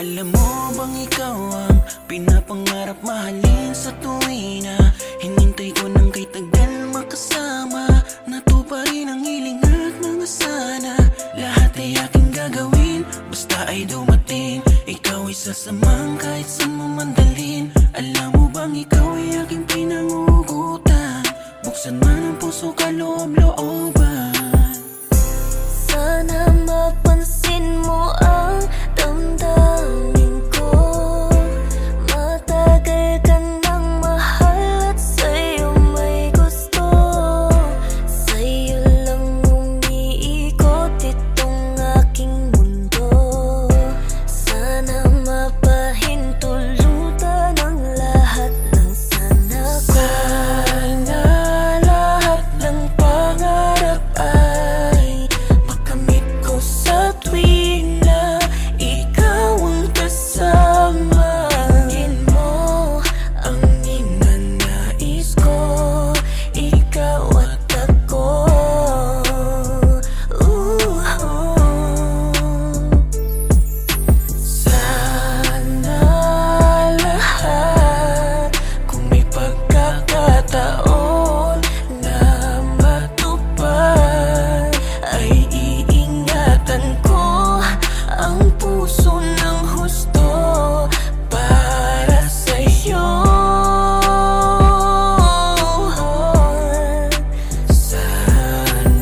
Alam mo bang ikaw ang pinapangarap mahalin sa tuwina? Hinintay ko nang kay tagal makasama, natuparin ang hiling at mga sana. Lahat ay aking gagawin, basta ay dumating. Ikaw ay sasamang kahit saan mo mandalin. Alam mo bang ikaw ay aking pinangugutan? Buksan man ang puso kaloob-looban. Sana mapansin mo ang damdamin ko. Matagal ka nang mahal at sa'yo may gusto. Sa'yo lang umiikot itong aking mundo. Sana mapahintulutan ang lahat ng sana ko. Sana lahat ng pangarap ay makamit ko sa tuwing na ikaw ang kasama. Tingin mo ang ninanais ko, ikaw at ako. Sana lahat, kung may pagkakataon na matupad, ay iingatan ko ang puso ng husto para sa'yo.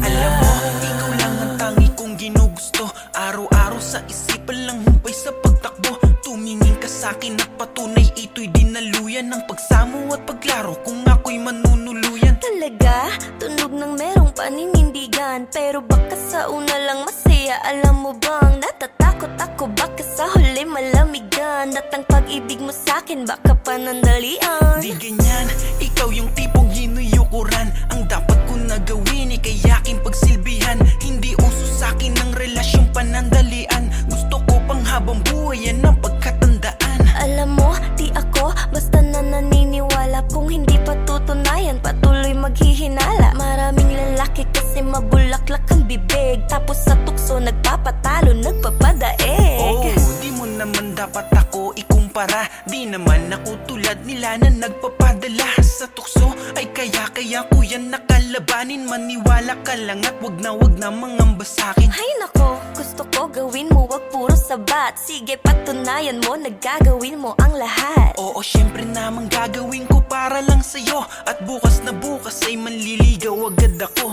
Alam mo, ikaw lang ang tangi kong ginugusto. Araw-araw sa isipan lang humpay sa pagtakbo. Tumingin ka sa'kin at patunay ito'y dinaluyan ng pagsamo at paglaro kung ako'y manunuluyan. Talaga, tunog ng merong paninindigan, pero baka sa una lang masaya. Alam mo bang natatakot ako, baka sa huli malamigan. At ang pag-ibig mo sa'kin baka panandalian. Di ganyan, ikaw yung tipong ginuyukuran. Ang dapat ko na gawin ay kaya aking pagsilbihan. Hindi uso sa'kin ang relasyong panandalian. Gusto ko pang habang buhay yan ang pagkatandaan. Alam mo, di ako basta na naniniwala. Kung hindi patutunayan, patuloy maghihinala. Maraming lalaki kasi mabulaklak ang bibig, tapos sa tukso nagpapatalo, nagpapadaig. Oh, di mo naman dapat ako ikumpara. Di naman ako tulad nila na nagpapadala. Sa tukso ay kaya ko yan nakalabanin. Maniwala ka lang at wag na mangamba sa'kin. Hay nako, gusto ko gawin mo, wag puro sabat. Sige, patunayan mo, nagagawin mo ang lahat. Oo, syempre naman gagawin ko para lang sa'yo. At bukas na bukas ay manliligaw agad ako.